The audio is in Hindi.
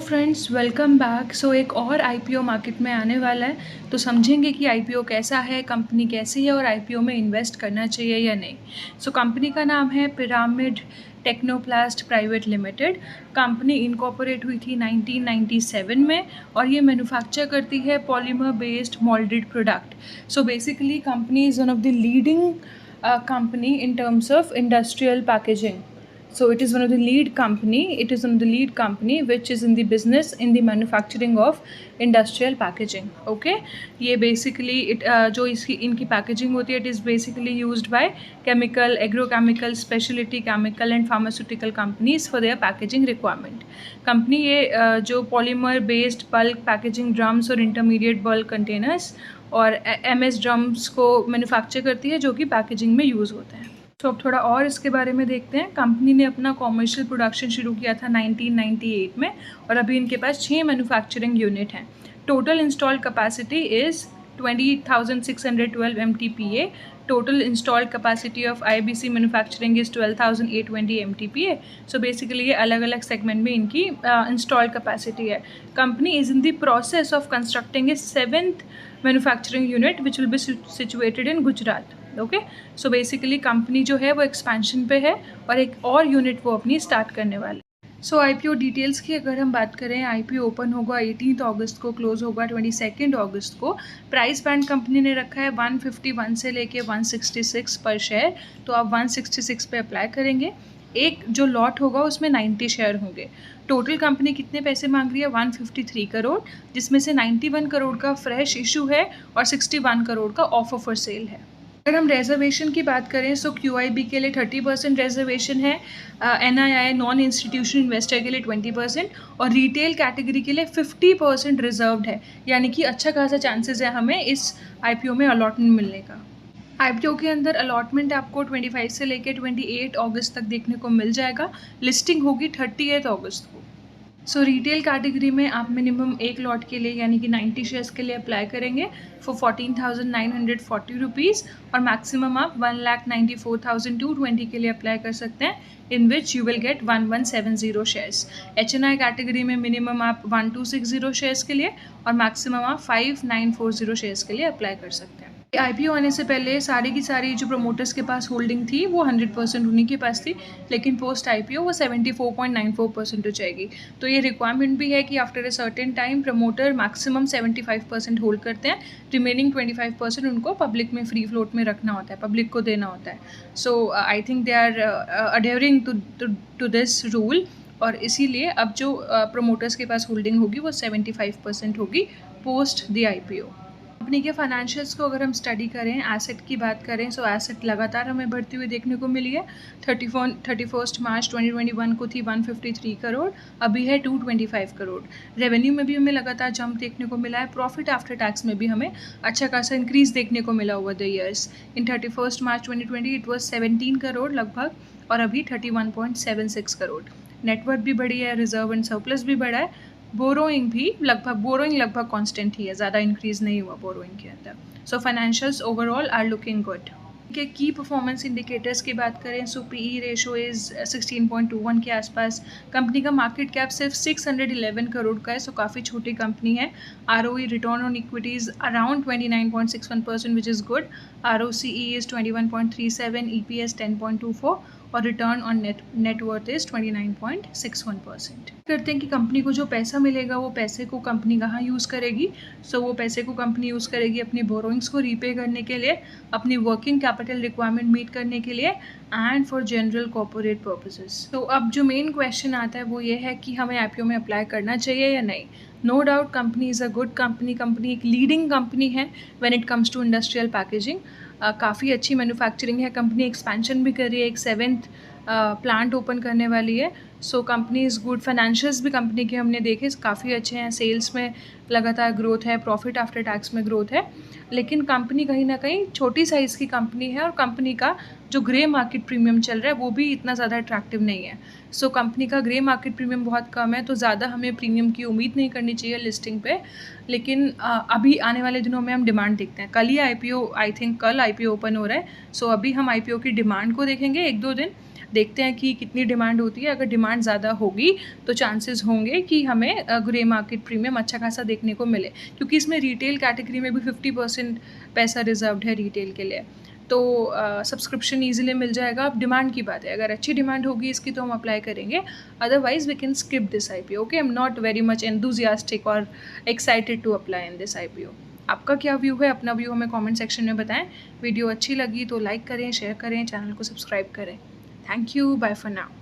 Friends, welcome back. एक और आईपीओ मार्केट में आने वाला है, तो समझेंगे कि आईपीओ कैसा है, कंपनी कैसी है और आईपीओ में इन्वेस्ट करना चाहिए या नहीं। कंपनी का नाम है pyramid Technoplast private limited. Company incorporate हुई थी 1997 में और ये मैन्युफैक्चर करती है polymer based moulded product. Basically company is one of the leading company in terms of industrial packaging. It is one of the lead company. It is one of the lead company which is in the business in the manufacturing of industrial packaging. Okay, ये basically जो इसकी इनकी packaging होती है, it is basically used by chemical, agrochemical, specialty chemical and pharmaceutical companies for their packaging requirement. Company ये जो polymer based bulk packaging drums और intermediate bulk containers और MS ड्रम्स को मैन्युफैक्चर करती है जो कि पैकेजिंग में यूज़ होते हैं। अब थोड़ा और इसके बारे में देखते हैं। कंपनी ने अपना कॉमर्शियल प्रोडक्शन शुरू किया था 1998 में और अभी इनके पास 6 मैन्युफैक्चरिंग यूनिट हैं। Total installed capacity is 20,612 MTPA. Total installed capacity of IBC manufacturing is 12,820 MTPA. Basically ये अलग अलग सेगमेंट में इनकी इंस्टॉल्ड कैपेसिटी है। Company is in the process of constructing A 7th manufacturing unit which will be situated in Gujarat. Okay, basically company जो है वो एक्सपेंशन पे है और एक और यूनिट वो अपनी स्टार्ट करने वाले। आईपीओ डिटेल्स की अगर हम बात करें, आईपीओ ओपन होगा 18 अगस्त को, क्लोज होगा 22 अगस्त को। प्राइस बैंड कंपनी ने रखा है 151 से लेके 166 पर शेयर, तो आप 166 पे अप्लाई करेंगे। एक जो लॉट होगा उसमें 90 शेयर होंगे। टोटल कंपनी कितने पैसे मांग रही है? 153 करोड़, जिसमें से 91 करोड़ का फ्रेश इशू है और 61 करोड़ का ऑफर फॉर सेल है। अगर हम रिजर्वेशन की बात करें QIB के लिए 30% रिजर्वेशन है, NII नॉन इंस्टीट्यूशनल इन्वेस्टर के लिए 20% और रिटेल कैटेगरी के लिए 50% रिजर्व्ड है। यानी कि अच्छा खासा चांसेस है हमें इस आईपीओ में अलॉटमेंट मिलने का। आईपीओ के अंदर अलॉटमेंट आपको 25 से लेकर 28 अगस्त तक देखने को मिल जाएगा। लिस्टिंग होगी 30 अगस्त को। रिटेल कैटेगरी में आप मिनिमम एक लॉट के लिए यानी कि 90 शेयर्स के लिए अप्लाई करेंगे फॉर 14,940 रुपीज़ और मैक्सिमम आप 1,94,220 के लिए अप्लाई कर सकते हैं, in which you will get 1170 shares. HNI category में मिनिमम आप 1260 शेयर्स के लिए और मैक्सिमम आप 5940 शेयर्स के लिए अप्लाई कर सकते हैं। आईपीओ आने से पहले सारी की सारी जो प्रमोटर्स के पास होल्डिंग थी वो 100% उन्हीं के पास थी, लेकिन पोस्ट आईपीओ वो 74.94% हो जाएगी। तो ये रिक्वायरमेंट भी है कि after a certain time promoter maximum 75% hold करते हैं, रिमेनिंग 25% उनको पब्लिक में फ्री फ्लोट में रखना होता है, पब्लिक को देना होता है। I think they are adhering to this rule और इसीलिए अब जो प्रमोटर्स के पास होल्डिंग होगी वो 75% होगी पोस्ट द आईपीओ। कंपनी के फाइनेंशियल्स को अगर हम स्टडी करें, एसेट की बात करें, एसेट लगातार हमें बढ़ती हुई देखने को मिली है। 31 मार्च 2021 को थी 153 करोड़, अभी है 225 करोड़। रेवेन्यू में भी हमें लगातार जंप देखने को मिला है। प्रॉफिट आफ्टर टैक्स में भी हमें अच्छा खासा इंक्रीज देखने को मिला over the years. In 31 March 2020 it was 17 crore लगभग और अभी 31.76 करोड़। नेटवर्थ भी बढ़ी है, रिजर्व एंड सरप्लस भी बढ़ा है। बोरोइंग लगभग कांस्टेंट ही है, ज़्यादा इंक्रीज नहीं हुआ बोरोइंग के अंदर। Financials overall are looking good. के की परफॉर्मेंस इंडिकेटर्स की बात करें, PE रेशो इज़ 16.21 के आसपास। कंपनी का मार्केट कैप सिर्फ 611 करोड़ का है, काफ़ी छोटी कंपनी है। ROE return on equities around 29.61% which is good. ROCE is 21.37, EPS 10.24 और return on net worth is 29.61%। करते हैं कि कंपनी को जो पैसा मिलेगा वो पैसे को कंपनी कहाँ यूज़ करेगी। वो पैसे को कंपनी यूज़ करेगी अपनी बोरोइंग्स को रीपे करने के लिए, अपनी वर्किंग कैपिटल रिक्वायरमेंट मीट करने के लिए and for general corporate purposes. अब जो मेन क्वेश्चन आता है वो ये है कि हमें आईपीओ में अप्लाई करना चाहिए या नहीं। No doubt company is a good company. Company एक लीडिंग कंपनी है when it comes to industrial packaging. काफ़ी अच्छी मैन्युफैक्चरिंग है। कंपनी एक्सपेंशन भी कर रही है, एक 7th प्लांट ओपन करने वाली है। Company is good. फाइनेंशियल्स भी कंपनी के हमने देखे काफ़ी अच्छे हैं। सेल्स में लगातार ग्रोथ है, प्रॉफिट आफ्टर टैक्स में ग्रोथ है, लेकिन कंपनी कहीं ना कहीं छोटी साइज़ की कंपनी है और कंपनी का जो ग्रे मार्केट प्रीमियम चल रहा है वो भी इतना ज़्यादा अट्रैक्टिव नहीं है। कंपनी का ग्रे मार्केट प्रीमियम बहुत कम है, तो ज़्यादा हमें प्रीमियम की उम्मीद नहीं करनी चाहिए लिस्टिंग पे। लेकिन अभी आने वाले दिनों में हम डिमांड देखते हैं। कल ही आईपीओ, आई थिंक कल आईपीओ ओपन हो रहा है, अभी हम आईपीओ की डिमांड को देखेंगे 1-2 दिन। देखते हैं कि कितनी डिमांड होती है। अगर डिमांड ज़्यादा होगी तो चांसेस होंगे कि हमें ग्रे मार्केट प्रीमियम अच्छा खासा देखने को मिले, क्योंकि इसमें रिटेल कैटेगरी में भी 50% पैसा रिजर्व्ड है रिटेल के लिए। तो सब्सक्रिप्शन ईज़िली मिल जाएगा। अब डिमांड की बात है, अगर अच्छी डिमांड होगी इसकी तो हम अप्लाई करेंगे, otherwise we can skip this IPO. Okay, I am not very much enthusiastic और excited to apply in this IPO. आपका क्या व्यू है? अपना व्यू हमें कमेंट सेक्शन में बताएं। वीडियो अच्छी लगी तो लाइक करें, शेयर करें, चैनल को सब्सक्राइब करें। Thank you, bye for now.